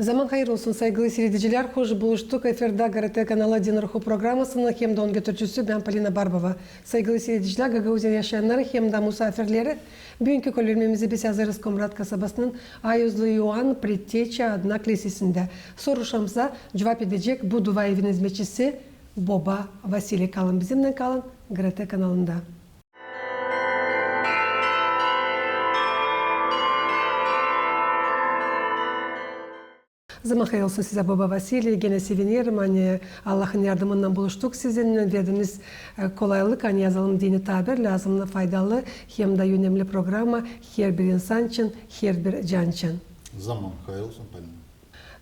Zaman hayır olsun saygılı seyirciler. Hoş buluştuk. Efirde GRT kanalı Dinarhu programmasının hem de onun götürücüsü ben Polina Barbova. Saygılı seyirciler, Gagauzya yaşayanları hem de misafirleri. Bugünkü kolörmemizi biz hazırız Komrat kasabasının Ayozlu Ioan Предтеча adına kilisesinde. Soruşamıza cevap edecek bu dua evin hizmetçisi Boba Vasili. Kalın bizimle kalın GRT kanalında. Zaman hayırlı olsun size Baba Vasili. Gene sevinirim. Hani Allah'ın yardımından buluştuk sizinle. Verdiğiniz kolaylık. Hani yazalım dini tabir lazımlı, faydalı. Hem de önemli programı her bir insan için, her bir can için. Zaman hayırlı olsun Polina.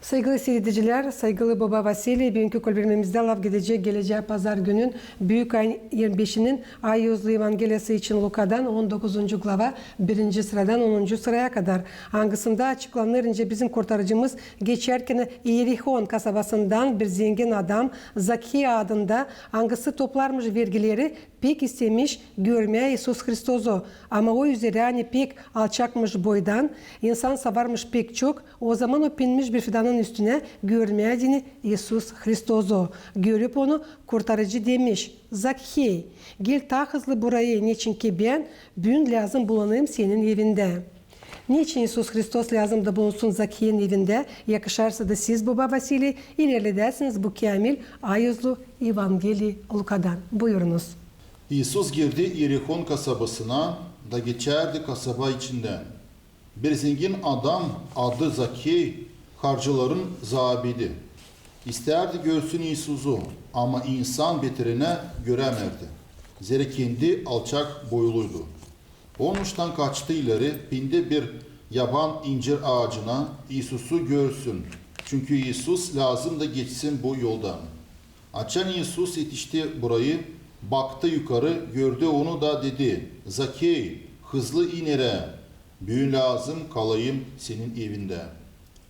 Saygılı seyirciler, saygılı Baba Vasili, bugünkü kolbirmemizde lav gidecek geleceği pazar günün büyük ayın 25'inin Ayozlu Evangeliyası için Luka'dan 19. glava 1. sıradan 10. sıraya kadar hangisinde açıklanırınca bizim kurtarıcımız geçerken Yerihon kasabasından bir zengin adam Zaki adında hangisi toplarmış vergileri pek istemiş görmeye İsus Hristos'u. Ama o üzere hani pek alçakmış boydan, insan savarmış pek çok, o zaman o pinmiş bir fidanın üstüne görmeyediğini İsus Hristos'u. Görüp onu kurtarıcı demiş. Zakhey, gel ta hızlı buraya, niçin ki ben bugün lazım bulunayım senin evinde. Niçin İsus Hristos lazım da bulunsun Zakhey'in evinde? Yakışarsa da siz Baba Vasili ilerledersiniz bu kamil Ayozlu Evangeli Luka'dan. Buyurunuz. İsus girdi Yerihon kasabasına da geçerdi kasaba içinden. Bir zengin adam adı Zakey, harcıların zabidi. İsterdi görsün İsus'u ama insan beterine göremezdi. Zira kendi alçak boyluydu. Onuştan kaçtı ileri, bindi bir yaban incir ağacına İsus'u görsün. Çünkü İsus lazım da geçsin bu yoldan. Açan İsus yetişti burayı, baktı yukarı, gördü onu da dedi, Zakey, hızlı inere, büyün lazım kalayım senin evinde.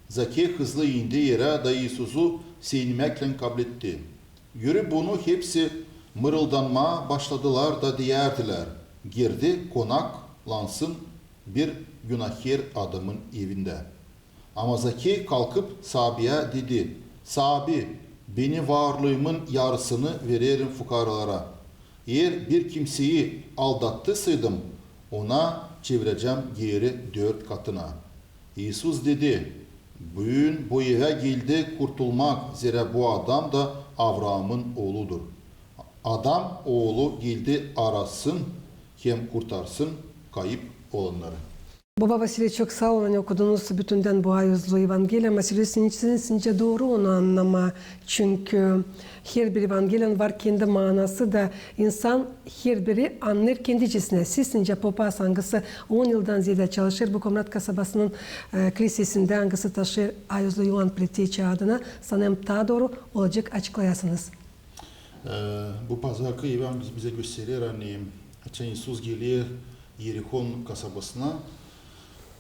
Zakey hızlı indi yere, da İsus'u sevinmekle kabul etti. Görüp bunu hepsi mırıldanma başladılar da diyerdiler, girdi konaklansın bir günahkar adamın evinde. Ama Zakey kalkıp sahabeye dedi, sahabi, beni varlığımın yarısını veririm fukaralara. Eğer bir kimseyi aldattısaydım ona çevireceğim geri 4 katına. İsus dedi, bugün bu eve geldi kurtulmak, zira bu adam da Avraam'ın oğludur. Adam oğlu geldi arasın, hem kurtarsın kayıp olanları. Baba Vasili çok sağ olun okudunuz bütünden bu Ayozlu Evangeliya meselesinin doğru onu anlama. Çünkü her bir Evangeliyanın var kendi manası da insan her biri anlar kendicesine. Sizce papaz hangisi 10 yıldan ziyade çalışır bu Komrat kasabasının kilisesinde hangisi taşır Ayozlu Ioan Предтеча adına sanırım daha doğru olacak açıklayasınız. Bu pazarkı Evangeliya bize gösteriyor hani İsus geliyor Yerihon kasabasına.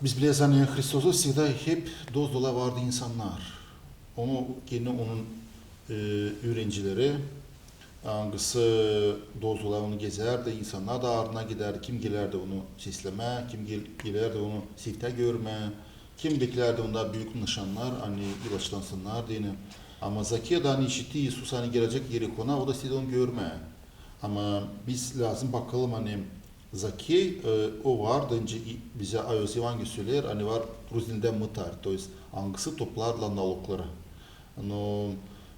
Biz biliyoruz hani Hristos'ta всегда hep dost dola vardı insanlar. Onu kendi onun öğrencileri hangisi dost dola onu gezerdi, insanlar da ardına giderdi. Kim gelirdi onu sesleme, kim gelirdi onu sifte görme, kim beklerdi onda büyük nişanlar hani ilaçlansınlar diye. Ama Zakey da hani işitti İsus hani gelecek Yerihon'a, o da istedi onu görme. Ama biz lazım bakalım hani Zakey o var önce bize Ayos Evangeliya söyler hani var Rus dilinde mıtar, то есть hangisi toplarla nalogları. Но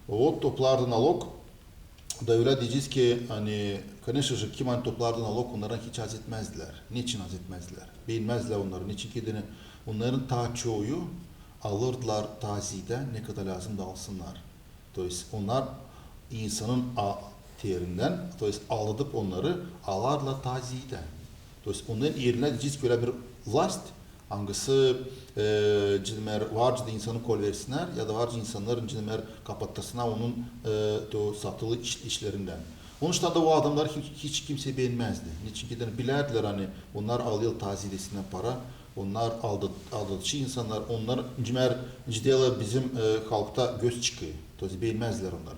o toplardı nalog da öyle diyeceğiz ki hani конечно же kim hani toplardı nalog onlardan hiç haz etmezdiler. Niçin haz etmezdiler? Beğenmezdiler onları. Niçin ki onların ta çoğu alırdılar tazide ne kadar lazım da alsınlar. То есть onlar insanın terinden, to есть aldatıp onları alarla taziyden. To есть onların yerine diyeceğiz ki öyle bir vlast, hangisi varcı da insanı kol versinler ya da varcı insanların cinler kapattasına onun satılı işlerinden. Onun için de o adamlar hiç kimse beğenmezdi. Niçin ki bilerdiler hani onlar alıyor taziyesinden para, onlar aldatıcı insanlar, onlar cimer bizim halkta göz çıkıyor. To есть beğenmezler onları.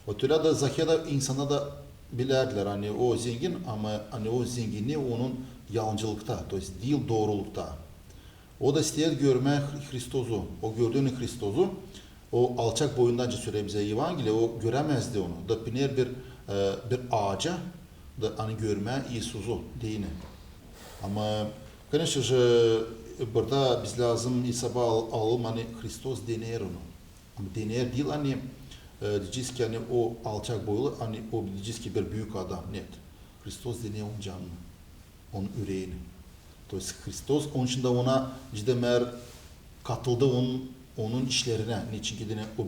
Ötüyle de Zakey'de insana da bilerdiler hani o zengin ama hani o zenginliği onun yalancılıkta, to есть değil doğrulukta. O da ister görme Hristos'u. O gördüğünü Hristos'u o alçak boyundanca söyle bize Evangeli o göremezdi onu. Da biner bir ağaca da hani görme Yesus'u diyine. Ama конечно же burada biz lazım hesaba alalım hani Hristos dener onu. Ama dener değil hani diyeceğiz ki hani o alçak boylu hani o diyeceğiz ki bir büyük adam net. Hristos dener onun canını. Onun yüreğini. Dolayısıyla Hristos onun için de ona cidden katıldı onun işlerine. Niçin ki o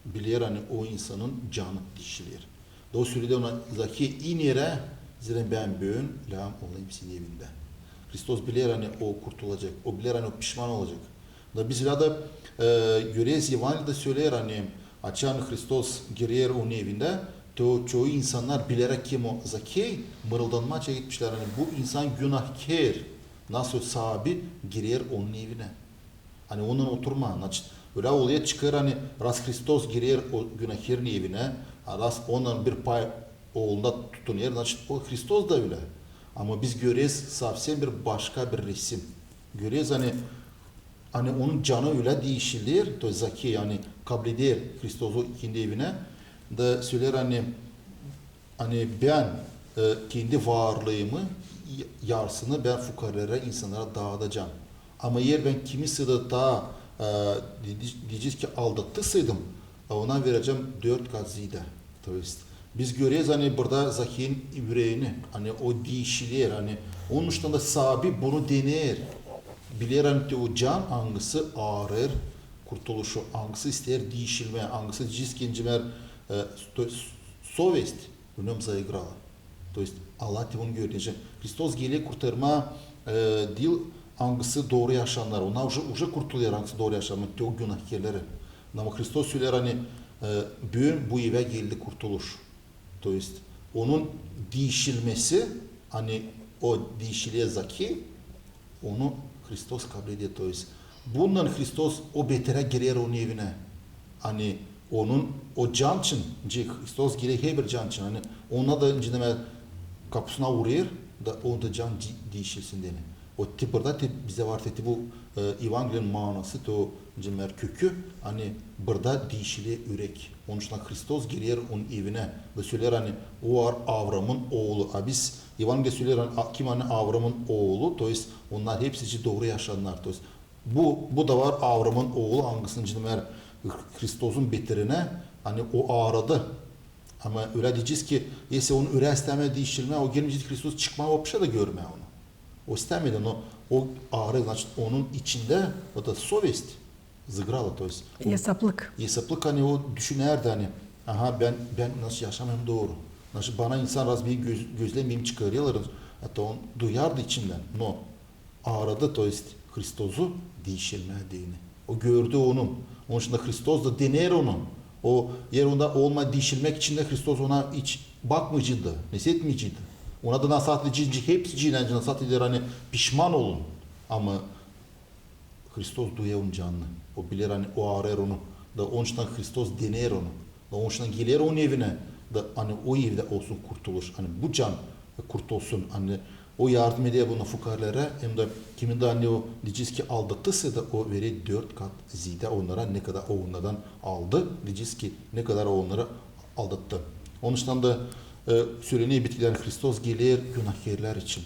bilir hani o insanın canı dişilir. Dolayısıyla ona zaki in yere zira ben bugün lağım olayım senin evinde. Hristos bilir hani o kurtulacak. O bilir hani o pişman olacak. Da biz da görüyoruz Evangelide söyler hani açan Hristos girer onun evinde. Çoğu insanlar bilerek kim o zaki mırıldanmaca gitmişler. Hani bu insan günahkar. Nasıl sahibi girer onun evine. Hani onun oturma. Öyle oluyor çıkar hani ras Hristos girer o günahkarın evine. Ras onun bir pay oğlunda tutunuyor. O Hristos da öyle. Ama biz görüyoruz savsen bir başka bir resim. Görüyoruz hani onun canı öyle değişilir. To zaki yani kabul eder Hristos'u kendi evine. Da söyler hani ben kendi varlığımı yarısını ben fukarlara insanlara dağıtacağım. Ama eğer ben kimisi de daha diyeceğiz ki aldattısaydım ona vereceğim 4 kat ziyade. Biz görüyoruz hani burada Zaki'nin yüreğini hani o değişilir hani onun üstünde sahibi bunu dener. Bilir hani o can hangisi ağrır kurtuluşu hangisi ister değişilme hangisi ciskincemer совесть в нем заиграла. То есть Allah bunu görecek. Hristos geliyor kurtarma değil hangisi doğru yaşayanlar. Onlar уже kurtuluyor hangisi doğru yaşayanlar. Çok günahkarları. Ama Hristos söyler hani bugün bu eve geldi kurtuluş. To есть onun değişilmesi hani o değişiliğe zaki onu Hristos kabul ediyor. To есть bundan Hristos o betere girer onun evine. Hani onun o can için Hristos geliyor her bir can için hani ona da incine kapısına uğrayır da onda can değişilsin deni. O tip burada bize var dedi bu Evangeli'nin manası to cimer kökü hani burada değişili yürek. Onun için Hristos girer onun evine ve söyler hani o var Avram'ın oğlu. Biz Evangeli söyler hani kim hani Avram'ın oğlu to есть onlar hepsi doğru yaşayanlar to есть bu da var Avram'ın oğlu hangisinin cimer Hristos'un beterine hani o ağradı. Ama öyle diyeceğiz ki ise onun öyle isteme değiştirme o gelmeyecek Hristos çıkma o bir şey de görme onu. O istemeden o ağrı onun içinde o da совесть zıgralı to есть. Hesaplık. Hesaplık hani o düşünerdi hani aha ben nasıl yaşamam doğru. Nasıl bana insan razmayı gözlemeyim çıkarıyorlar. Hatta onu duyardı içinden. No. Ağrıdı to есть Hristos'u değişilmediğini. O gördü onun. Onun için de Hristos da dener onu. O yer onda olma değişilmek için de Hristos ona hiç bakmayacaktı. Nesetmeyecekti. Ona da nasihat edecek hepsi cinence nasihat eder hani pişman olun. Ama Hristos duyar onun canını. O bilir hani o ağrır onu. Da onun için Hristos dener onu. Da onun için gelir onun evine. Da hani o evde olsun kurtuluş. Hani bu can kurtulsun. Hani o yardım ediyor buna fukarlara hem de kimin de hani o diyeceğiz ki aldattıysa da o veri 4 kat ziyade onlara ne kadar o onlardan aldı. Diyeceğiz ki ne kadar o onları aldattı. Onun için de söyleneye bitkilen Hristos gelir günahkarlar için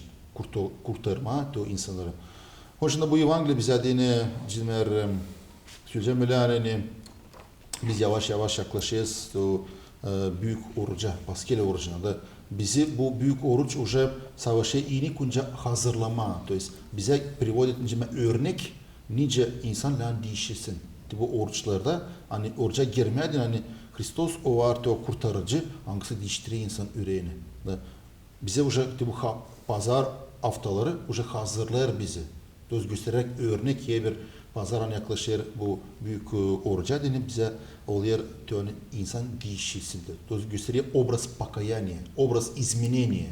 kurtarma o insanları. Onun için de bu Evangeli bize dini cilmer söyleyeceğim öyle hani biz yavaş yavaş yaklaşıyoruz o büyük oruca, Paskeli orucuna da bizi bu büyük oruç уже savaşa inik önce hazırlama. То есть bize приводит örnek nice insanlar değişirsin. Bu oruçlarda hani oruca girmeden hani Hristos o artı o kurtarıcı hangisi değiştiriyor insan yüreğini. Bize уже bu pazar haftaları уже hazırlar bizi. Göz göstererek örnek bir pazara yaklaşır bu büyük oruca denip bize oluyor insan değişilsindir. Göz gösteriyor obraz покаяния, obraz изменения.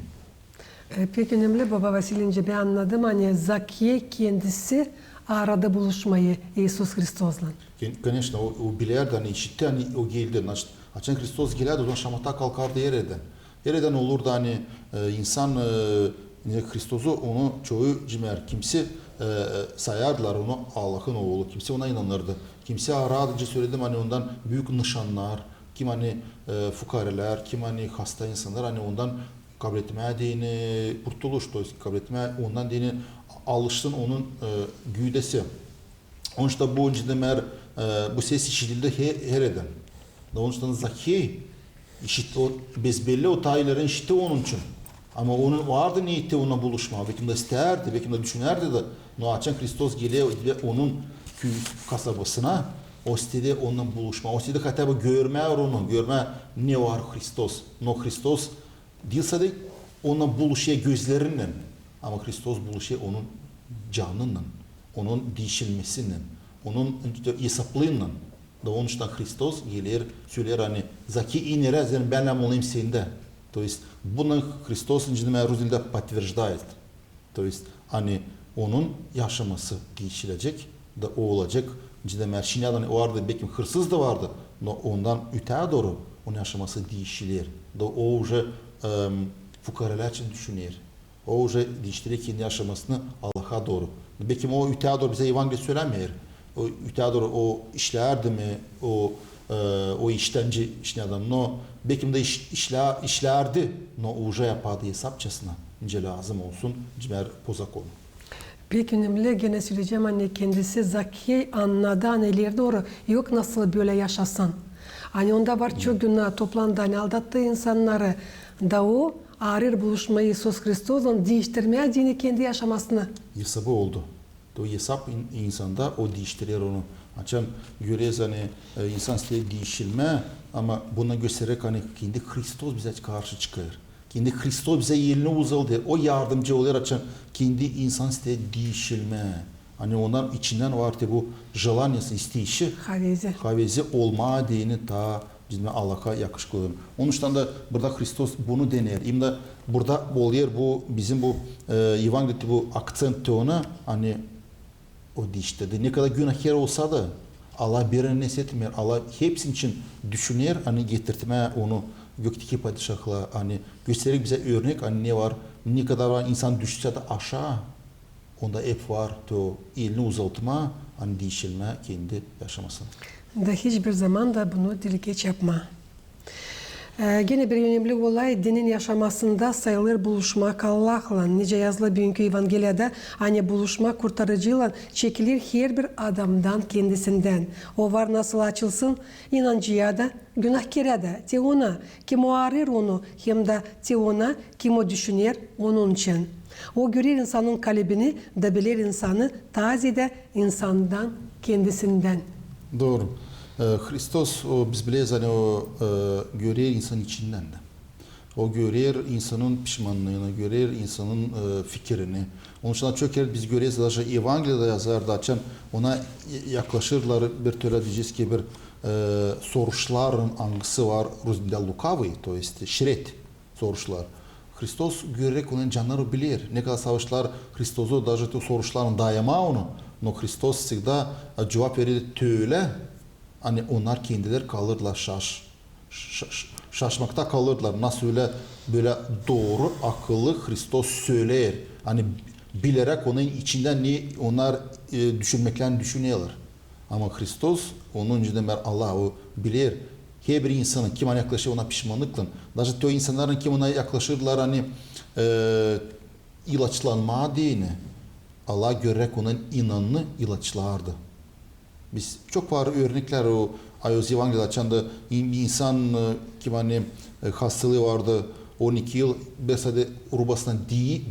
Pek önemli Baba Vasilince ben anladım hani Zakiye kendisi arada buluşmayı İsus Hristos'la. Конечно, o bilirdi hani işitti hani o geldi. Açan Hristos gelirdi o zaman şamata kalkardı yerden. Yerden olurdu hani insan Hristos'u onu çoğu cimer kimse sayardılar onu Allah'ın oğlu. Kimse ona inanırdı. Kimse aradıcı söyledim hani ondan büyük nişanlar, kim hani fukareler, kim hani hasta insanlar hani ondan kabul etmediğini, kurtuluş kabul etme, ondan dini alışsın onun güdesi. Onun için bu önceden meğer bu ses işitildi her eden. Onun için Zakhey işitti, o bezbelli o tayların işitti onun için. Ama onun vardı niyeti onunla buluşma. Belki de isterdi, belki de düşünerdi de. No açan Hristos geliyor ve onun köy kasabasına o istedi onunla buluşma. O istedi hatta görme onu, görme ne var Hristos. No Hristos değilse de onunla buluşuyor gözlerinden. Ama Hristos buluşuyor onun canıyla, onun değişilmesiyle, onun hesaplığıyla. Da onun için Hristos gelir, söyler hani Zaki inere ben olayım sende. То есть bunu Hristos Ruzi'de подтверждает. То есть hani onun yaşaması değişilecek da o olacak. Merşinyadan o vardı, belki hırsız da vardı. Ondan öteye doğru onun yaşaması değişilir. Da o уже fukareler için düşünür. O уже değiştirir kendi yaşamasını Allah'a doğru. Belki o öteye doğru bize Evangeliye söylemiyor. O öteye doğru o işlerdi mi, o iştenci işlerden no belki de işlerdi no уже yapadı hesapçasına ince lazım olsun cimer pozak olun. Pek önemli gene söyleyeceğim anne kendisi Zakhey anladı anneler doğru yok nasıl böyle yaşasan. Hani onda var çok günah toplandı hani aldattığı insanları da o arır buluşmayı İsus Hристos'un değiştirmediğini kendi yaşamasını. Hesabı oldu. O hesap insanda o değiştirir onu. Açan görüyoruz hani insan istediği değişilme ama buna göstererek hani kendi Hristos bize karşı çıkar. Kendi Hristos bize yerini uzaldı. O yardımcı oluyor açan kendi insan istediği değişilme. Hani ondan içinden var bu желаниесі, isteyişi, havezi olma diyeni ta bizim Allah'a yakışıklı. Onun için de burada Hristos bunu dener. Şimdi burada oluyor bu bizim bu Evangeliyede bu akcent tonu hani o değiştirdi. Ne kadar günahkar olsa da Allah birini nesetmiyor. Allah hepsinin için düşünür. Hani getirtme onu gökteki padişahla hani göstererek bize örnek hani ne var ne kadar var insan düşse de aşağı onda hep var to elini uzatma hani değişilme kendi yaşamasını. Da hiçbir zaman da bunu dile geç yapma. Gene bir önemli olay dinin yaşamasında sayılır buluşmak Allah'la. Nice yazılı bugünkü Evangeliyada hani buluşma kurtarıcıyla çekilir her bir adamdan kendisinden. O var nasıl açılsın inancıya da günahkara da te ona kim o arar onu hem de te ona kim o düşünür onun için. O görür insanın kalbini da bilir insanı tazede insandan kendisinden. Doğru. Hristos o biz biliyoruz hani o görür insan içinden de. O görür insanın pişmanlığını, görür insanın fikrini. Onun için çok yer biz görüyoruz. Evangeliyada yazar da açan ona yaklaşırlar bir türlü diyeceğiz ki bir soruşların angısı var. Rus'da lukavı, to есть şiret soruşlar. Hristos görerek onun canları bilir. Ne kadar savaşlar Hristos'u даже soruşların dayama onu. No Hristos всегда cevap verir töyle. Hani onlar kendileri kalırlar şaşmakta kalırlar. Nasıl öyle böyle doğru akıllı Hristos söyler. Hani bilerek onun içinden ne onlar düşünmeklerini düşünüyorlar. Ama Hristos onun önceden beri Allah o bilir. Her bir insanın kim ona yaklaşır ona pişmanlıkla. Даже o insanların kim ona yaklaşırlar hani ilaçlanma diyene. Allah görerek onun inanını ilaçlardı. Biz çok var örnekler o Ayos Evangeliyada açanda bir insan kim hani hastalığı vardı 12 yıl mesela rubasından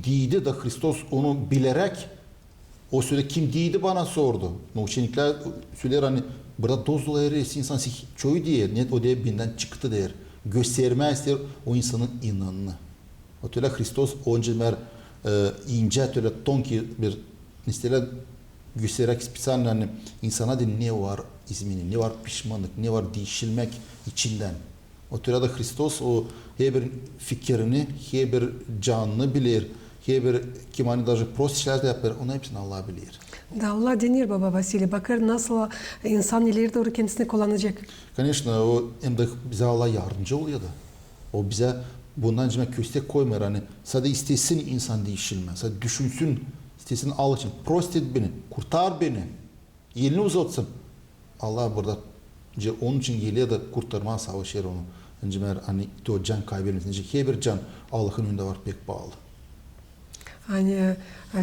değdi de Hristos onu bilerek o süre kim değdi bana sordu. Učenikler söyler hani burada doz dolayı insan çoğu diye net o diye binden çıktı der. Gösterme ister o insanın inanını. O türlü Hristos önce ince türlü tonki bir isterler göstererek spesialne hani insana da ne var izmini, ne var pişmanlık, ne var değişilmek içinden. O türlü Hristos o her bir fikrini, her bir canını bilir. Her bir kim hani даже prost işler de yapar, onu hepsini Allah bilir. Da Allah denir baba Vasili. Bakır nasıl insan neleri doğru kendisini kullanacak. Конечно, o hem de bize Allah yardımcı oluyor da. O bize bundan cime köstek koymuyor. Hani sadece istesin insan değişilme. Sadece düşünsün sitesini al için. Prost et beni. Kurtar beni. Elini uzatsın. Allah burada onun için geliyor da kurtarma savaşır onu. Öncemer hani o can kaybetmesin. Her bir can Allah'ın önünde var pek bağlı. Hani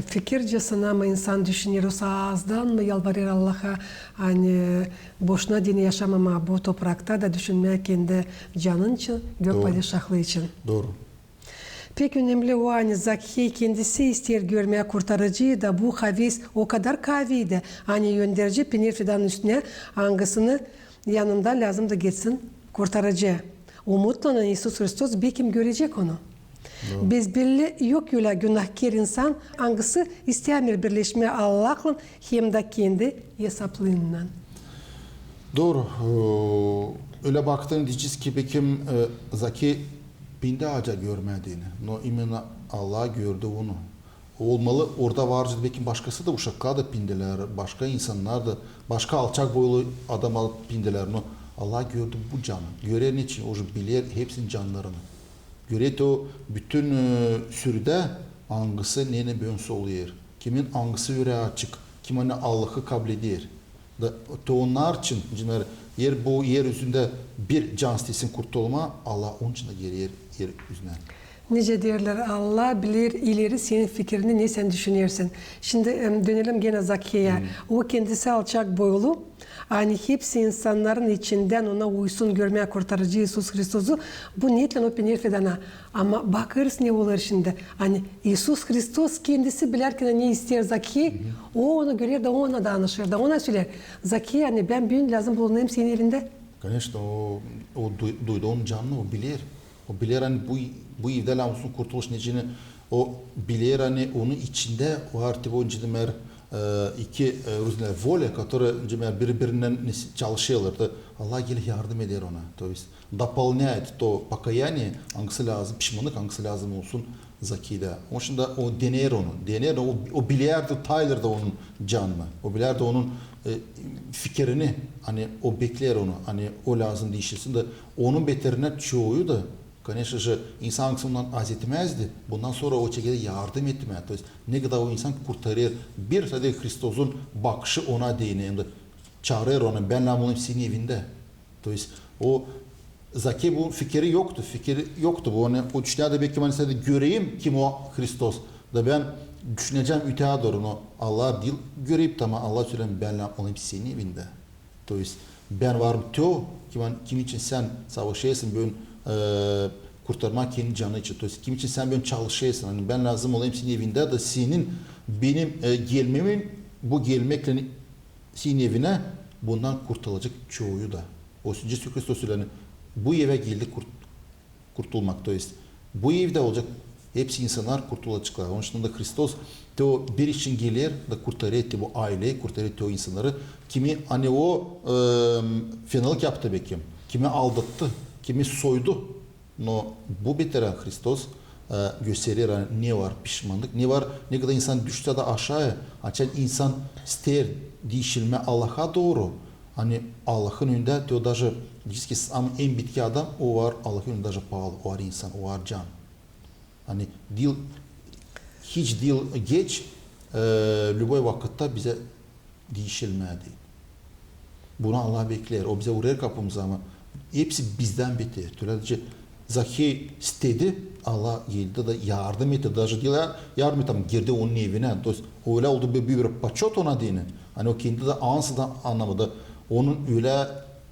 fikircesine mi insan düşünür, o ağızdan mı yalvarır Allah'a, hani boşuna dini yaşamama bu toprakta da düşünmeye kendi canın için, gök padişahlığı için. Doğru. Pek önemli o hani Zakhiy kendisi ister görmeye kurtarıcıyı da bu havis o kadar kaviydi. Hani gönderici Pinir Fidan'ın üstüne hangisini yanında lazım da geçsin kurtarıcı. Umutla İsus Hristos bir kim görecek onu. Doğru. Biz belli yok öyle günahkar insan hangisi istemiyor birleşmeye Allah'la hem de kendi hesaplığından. Doğru. Öyle baktığın diyeceğiz ki bekim Zakhiy binde ağaca görmediğini. No imena Allah gördü onu. Olmalı orada vardı belki başkası da uşaklar da pindiler, başka insanlar da, başka alçak boylu adam alıp pindiler. No Allah gördü bu canı. Gören için o bilir hepsinin canlarını. Göret o bütün sürüde hangisi nene bönse oluyor. Kimin hangisi yüreği açık, kim hani Allah'ı kabul ediyor. Da onlar için yer bu yer yüzünde bir can istesin kurtulma Allah onun için de yer yüzüne. Nice derler Allah bilir ileri senin fikrini ne sen düşünüyorsun. Şimdi dönelim gene Zakhiy'e. O kendisi alçak boylu. Hani hepsi insanların içinden ona uysun görmeye kurtarıcı İsus Hristos'u bu niyetle o Pinir Fidan'a. Ama bakarız ne olur şimdi. Hani İsus Hristos kendisi bilerken ne ister Zakhiy, o onu görür de ona danışır da ona söyler. Zakhiy hani ben bir lazım bulunayım senin elinde. Конечно, o duydu onun canını o bilir. O bilir hani bu evde lamusun kurtuluş necini o bilir hani onun içinde o artık o cimer iki разные воли, которые birbirinden çalışıyorlar. Allah gelip yardım eder ona. То есть дополняет то покаяние, hangisi lazım, pişmanlık hangisi lazım olsun Zakiy'de. Onun için de o dener onu. Dener o bilir detaylarda onun canını. O bilir de onun fikrini hani o bekler onu. Hani o lazım değişilsin de onun beterine çoğuyu da конечно же, insan ondan az etmezdi. Bundan sonra o şekilde yardım etmedi. То есть, ne kadar o insan kurtarır. Bir sadece Hrisos'un bakışı ona değinir. Çağırır onu. Ben lamulayım senin evinde. То есть, o Zakhiy bu fikri yoktu. Fikri yoktu. Bu hani, o düşünüyordu belki ben sadece göreyim kim o Hristos. Da ben düşüneceğim öteye doğru. No, Allah değil göreyim tamam. Allah söyleyeyim ben lamulayım senin evinde. То есть, ben varım teo. Kim için sen savaşıyorsun böyle kurtarmak kendi canı için. Kim için sen ben çalışıyorsun. Hani ben lazım olayım senin evinde de senin benim gelmemin bu gelmekle senin evine bundan kurtulacak çoğuyu da. O Jesus Hristos yani bu eve geldi kurtulmak. Bu evde olacak hepsi insanlar kurtulacaklar. Onun için de Hristos o bir için gelir de kurtarır bu aileyi, kurtarır o insanları. Kimi hani o fenalık yaptı belki. Kimi aldattı. Kimi soydu. No, bu biteren Hristos gösterir ne var pişmanlık, ne var ne kadar insan düşse de aşağıya. Açan insan ister değişilme Allah'a doğru. Hani Allah'ın önünde diyor даже ama en bitki adam o var Allah'ın önünde даже pahalı. O var insan, o var can. Hani dil hiç dil geç любой vakitte bize değişilmedi. Bunu Allah bekler. O bize uğrar kapımıza ama hepsi bizden beter. Böylece Zakhiy istedi, Allah geldi de yardım etti. Даже değil yardım etti, girdi onun evine. Öyle oldu bir paçot ona dini. Hani o kendi de ansızdan anlamadı. Onun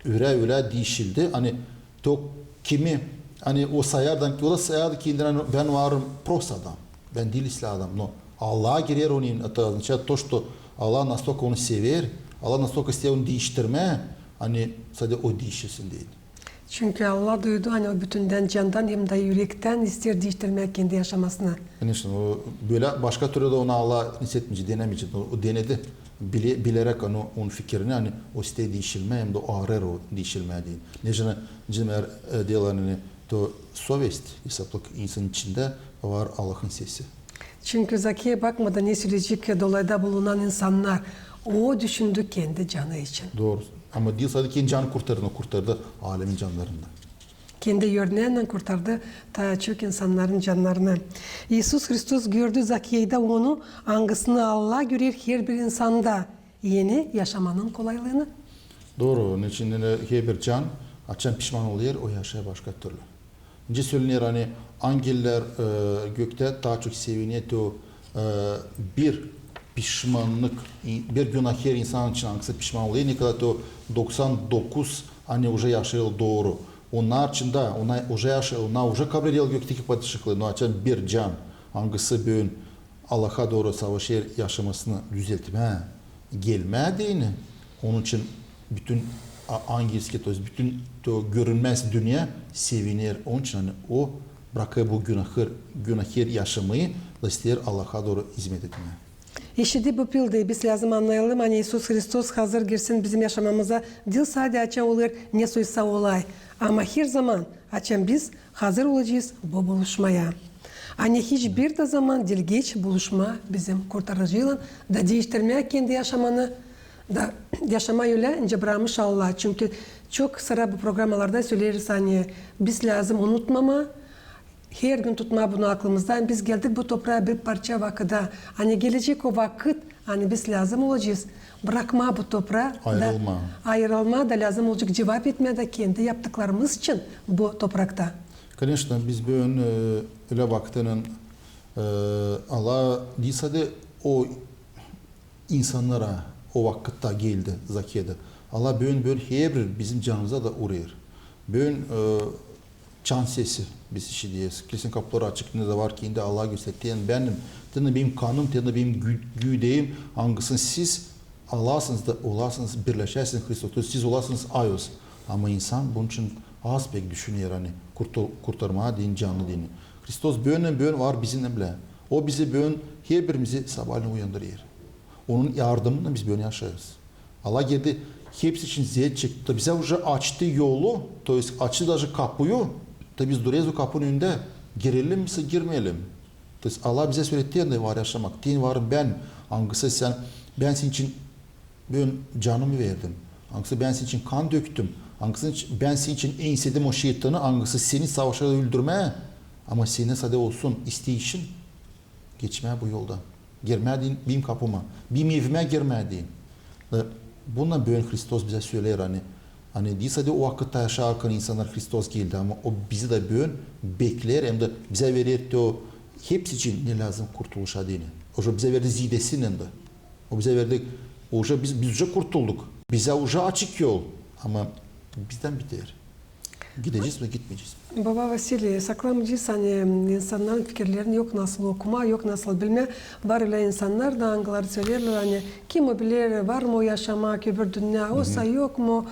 öyle değişildi. Hani to kimi hani o sayardan ki o da sayardı ki hani ben varım prost adam. Ben değilisli adam. No. Allah'a girer onun evine. Это означает то, что Allah настолько onu sever. Allah настолько istiyor onu değiştirme. Hani sadece o değişirsin değil. Çünkü Allah duydu hani o bütünden candan hem de yürekten ister değiştirmek kendi yaşamasını. Yani işte o böyle başka türlü de ona Allah hissetmeyecek, denemeyecek. O denedi. Bilerek onun fikrini hani o isteği değişilme hem de o arar o değişilme değil. Necine cimer diyorlar hani to совесть, hesaplık insanın içinde var Allah'ın sesi. Çünkü Zakhiy'e bakmadan ne söyleyecek dolayda bulunan insanlar o düşündü kendi canı için. Doğru. Ama değil sadece kendi canı kurtardı alemin canlarında. kendi örneğinden kurtardı ta çok insanların canlarını. İsus Hristos gördü Zakiya'da onu, hangisini Allah görür her bir insanda yeni yaşamanın kolaylığını. Doğru. Onun için her bir can açan pişman oluyor, o yaşaya başka türlü. Önce söylenir hani angeller gökte daha çok seviniyor o bir pişmanlık, bir günahkar insan için hangisi pişman oluyor. Ne kadar o 99 hani уже yaşayalı doğru. Onlar için de ona уже yaşayalı, ona уже kabul ediyor gökteki padişahlığı. No açan bir can hangisi bugün Allah'a doğru savaşır yaşamasını düzeltme gelmediğini. Onun için bütün angeliski bütün görünmez dünya sevinir. Onun için hani o bırakır bu günahkar yaşamayı da ister Allah'a doğru hizmet etmeye. İşte bu pilde biz lazım anlayalım. Hani İsus Hristos hazır girsin bizim yaşamamıza. Dil sadece açan olur ne soysa olay. Ama her zaman açan biz hazır olacağız bu buluşmaya. Hani hiçbir de zaman dil geç buluşma bizim kurtarıcıyla da değiştirmeye kendi yaşamanı da yaşama yolu önce bırakmış Allah. Çünkü çok sıra bu programlarda söyleriz hani biz lazım unutmama. Her gün tutma bunu aklımızdan. Biz geldik bu toprağa bir parça vakitte. Hani gelecek o vakit hani biz lazım olacağız. Bırakma bu toprağa. Ayrılma. Da, ayrılma da lazım olacak. Cevap etme de kendi yaptıklarımız için bu toprakta. Конечно, biz bugün öyle vaktinin Allah değilse de o insanlara o vakitte geldi Zakiya'da. Allah bugün her bir bizim canımıza da uğrayır. Bugün can sesi biz işitiyoruz. Kilisenin kapıları açık ne de var ki indi Allah'a gösterdiğin benim. Benim kanım, benim güdeyim hangisini siz Allah'sınız da olasınız, birleşersiniz Hristos. Siz olasınız ayos. Ama insan bunun için az pek düşünüyor hani kurtarmaya deyin canlı dini. Hristos bugün var bizimle bile. O bizi bugün her birimizi sabahleyin uyandırıyor. Onun yardımıyla biz bugün yaşarız. Allah geldi hepsi için ziyet çekti. Bize уже açtı yolu, то есть açtı даже kapıyı. Da biz duruyoruz o kapının önünde. Girelim mi, girmeyelim. То есть Allah bize söyledi ne var yaşamak. Din varım ben. Hangisi sen, ben senin için canımı verdim. Hangisi ben senin için kan döktüm. Hangisi ben senin için en istediğim o şeytanı. Hangisi seni savaşa öldürmeye. Ama senin sade olsun isteyişin. Geçmeye bu yoldan. Girmediğin benim kapıma. Benim evime girmediğin. Bundan bugün Hristos bize söyler hani değilse de o vakitte yaşarken insanlar Hristos geldi ama o bizi de bugün bekler hem de bize verir o hepsi için ne lazım kurtuluş adını. O bize verdi zidesinin de. O bize verdi biz kurtulduk. Bize açık yol ama bizden biter. Gideceğiz ve gitmeyeceğiz. Baba Vasili, saklamayacağız hani insanların fikirlerini yok nasıl okuma, yok nasıl bilme. Var öyle insanlar da hangileri söylerler hani kim o bilir, var mı o yaşamak, öbür dünya, olsa yok mu,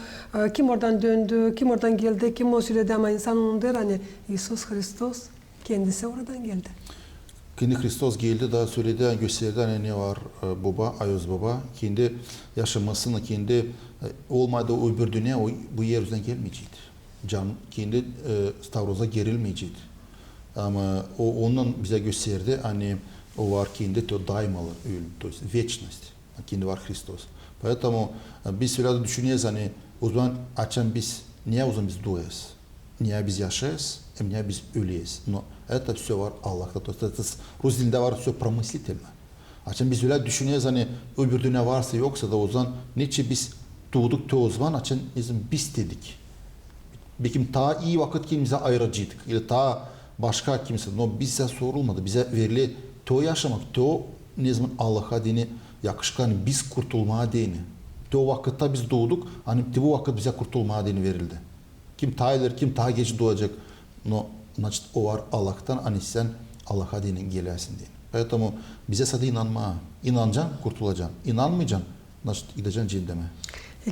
kim oradan döndü, kim oradan geldi, kim o söyledi ama insan onun der hani İsus Hristos kendisi oradan geldi. Kendi Hristos geldi daha söyledi, gösterdi hani ne var baba, Ayos baba, kendi yaşamasını, kendi olmadı o öbür dünya bu yer yüzden gelmeyecekti. Can kendi Stavros'a gerilmeyecekti. Ama o onun bize gösterdi hani o var kendi to daimalı ölüm, to есть вечность. Kendi var Hristos. Поэтому biz öyle düşünüyoruz hani o zaman açan biz niye o zaman biz doğuyoruz? Niye biz yaşayız? Niye biz ölüyoruz? Но это все var Allah'ta. То есть Rus dilinde var все промыслительно. Açan biz öyle düşünüyoruz hani öbür dünya varsa yoksa da o zaman niçin biz doğduk o zaman açan biz dedik. Belki daha iyi vakit kimse ayıracaktık. Ya daha başka kimse. No bize sorulmadı. Bize verili to yaşamak, to ne zaman Allah'a dini yakışıkan biz kurtulmaya dini. To vakitte biz doğduk. Hani bu vakit bize kurtulmaya dini verildi. Kim daha ileri, kim daha geç doğacak. No, значит, o var Allah'tan. Hani sen Allah'a dini gelesin dini. Поэтому bize sadece inanma. İnanacaksın, kurtulacaksın. İnanmayacaksın, значит, gideceksin cehenneme.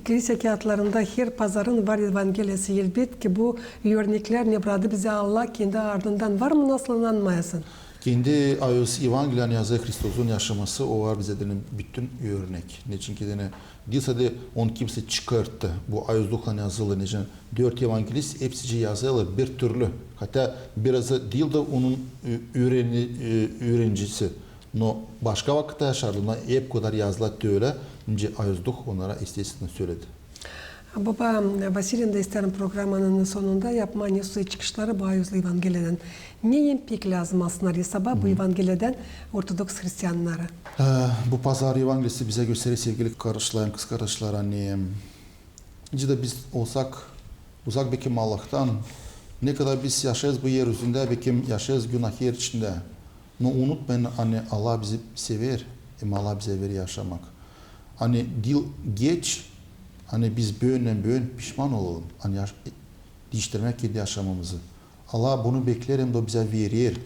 Kilise kağıtlarında her pazarın var evangeliyası elbet ki bu örnekler ne bıraktı bize Allah kendi ardından var mı nasıl inanmayasın? Kendi Ayos Evangeliyan yazı Hristos'un yaşaması o var bize denin bütün örnek. Ne çünkü dene değilse de onu kimse çıkarttı. Bu Ayos Duh'la yazılı ne için 4 evangelist hepsici yazılı bir türlü. Hatta birazı değil de onun öğrencisi. No başka vakitte yaşardı. Hep kadar yazılı öyle. Önce Ayos Duh onlara istesini söyledi. Baba Vasili'nin de isterim programının sonunda yapmanın su çıkışları bu ayızlı Evangeli'den. Neyin pek lazım aslında sabah bu Evangeli'den Ortodoks Hristiyanlara? Bu pazar evangelisi bize gösterir sevgili kardeşlerim, kız kardeşler, hani de biz olsak uzak bekim Allah'tan, ne kadar biz yaşayız bu yeryüzünde, bekim yaşayız günah yer içinde. Ama unutmayın, hani Allah bizi sever, ama Allah bize verir yaşamak. Hani dil geç, hani biz böğün pişman olalım, hani değiştirmek kendi yaşamamızı. Allah bunu bekler, hem de bize verir.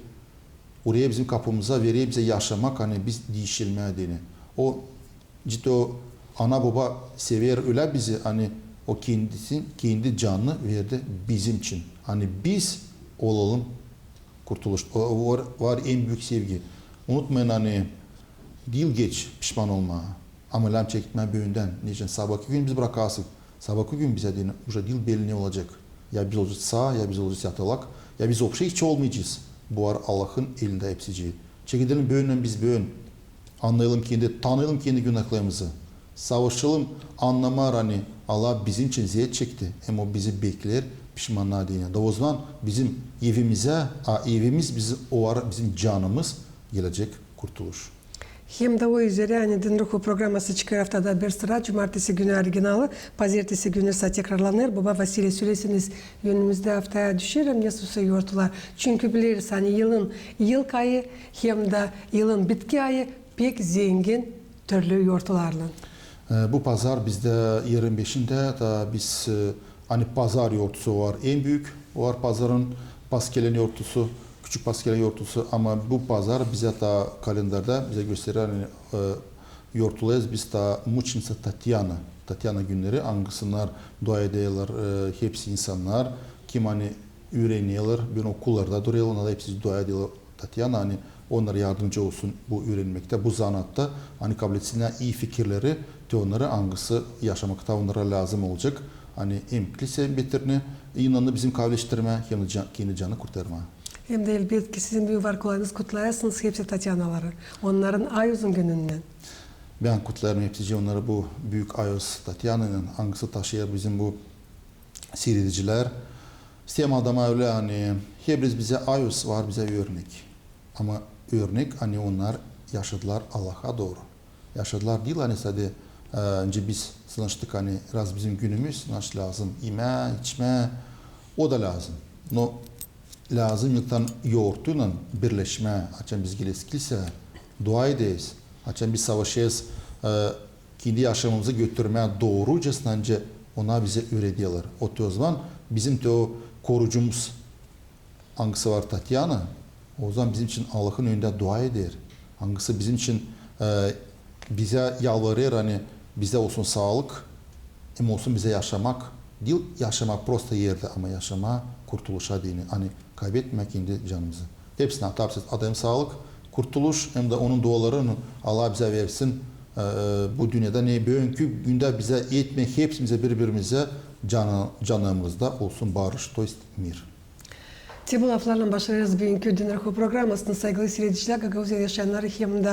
Oraya bizim kapımıza verir, bize yaşamak, hani biz değişilmediğini. O ciddi o ana baba sever öyle bizi, hani o kendi canını verdi bizim için. Hani biz olalım kurtuluş. O var en büyük sevgi. Unutmayın, hani dil geç pişman olma. Amelam çekme büyünden. Niçin? Sabahki gün biz bırakasın. Sabahki gün bize deyin, dil belli ne olacak? Ya biz olacağız sağ, ya biz olacağız yatılak, ya biz bir şey hiç olmayacağız. Bu var Allah'ın elinde hepsi. Çekidelim büyünden biz büyün. Anlayalım tanıyalım kendi günahlarımızı. Savaşalım, anlamar, hani Allah bizim için ziyet çekti. Hem o bizi bekler, pişmanlığa değil. O zaman bizim evimiz bizim canımız gelecek kurtuluş. Hem de o üzere yani Din Ruhu programması çıkıyor haftada bir sıra. Cumartesi günü originalı, pazartesi günü ise tekrarlanır. Baba Vasile söylesiniz önümüzde haftaya düşer hem ne susu yortular. Çünkü biliriz hani yıl ayı hem de yılın bitki ayı pek zengin türlü yortularla. Bu pazar bizde 25'inde da biz hani pazar yortusu var en büyük. O var pazarın paskelen yortusu, küçük paskelen yortusu, ama bu pazar bize da kalendarda bize gösterir hani yortulayız biz da Muçinsa Tatyana günleri hangisler dua ediyorlar, hepsi insanlar kim hani öğreniyorlar, ben okullarda duruyorlar, onlar hepsi dua ediyorlar Tatyana, hani onlar yardımcı olsun bu öğrenmekte, bu zanatta, hani kabul etsinler iyi fikirleri de onları hangisi yaşamakta onlara lazım olacak. Hani hem kilise bitirini inanlı bizim kavleştirme hem de kendi canı kurtarma. Hem de elbette ki sizin büyük varlıklarınız kutlayasınız hepsi Tatyanaları. Onların ay uzun gününden. Ben kutlarım hepsi onları bu büyük ayos Tatyana'nın hangisi taşıyor bizim bu seyrediciler. Sistem adama öyle hani hepimiz bize ayos var, bize örnek. Ama örnek hani onlar yaşadılar Allah'a doğru. Yaşadılar değil hani sadece önce biz sınıştık hani biraz bizim günümüz sınış lazım. Yeme, içme o da lazım. No lazım yıldan yoğurtuyla birleşme. Açan biz kilise dua ederiz. Açan biz savaşıyız. Kendi yaşamımızı götürmeye doğrucasına ona bize öğretiyorlar. O zaman bizim de o korucumuz hangisi var Tatyana? O zaman bizim için Allah'ın önünde dua eder. Hangisi bizim için bize yalvarır hani bize olsun sağlık, hem olsun bize yaşamak. Değil yaşamak prosta yerde ama yaşama kurtuluşa dini. Hani kaybetmek kendi canımızı. Hepsine tapsız adam sağlık, kurtuluş hem de onun dualarını Allah bize versin. Bu dünyada ne bugünkü günde bize etmek hepsimize birbirimize canımızda olsun barış, to jest mir. Bu laflarla başlarız bugünkü Din Ruhu programmasının saygılı seyirciler, Gagavuzya yaşayanları hem de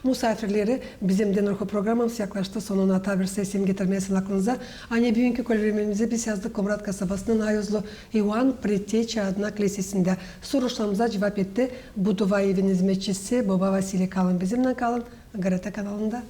misafirleri bizim Din Ruhu programımız yaklaştı sonuna tabir sesim getirmesin aklınıza. Hani bugünkü kolverimizi biz yazdık Komrat kasabasının Ayozlu Ivan Preteçi adına kilisesinde soruşlarımıza cevap etti. Bu dua evin hizmetçisi Baba Vasile kalın bizimle kalın. Garata kanalında.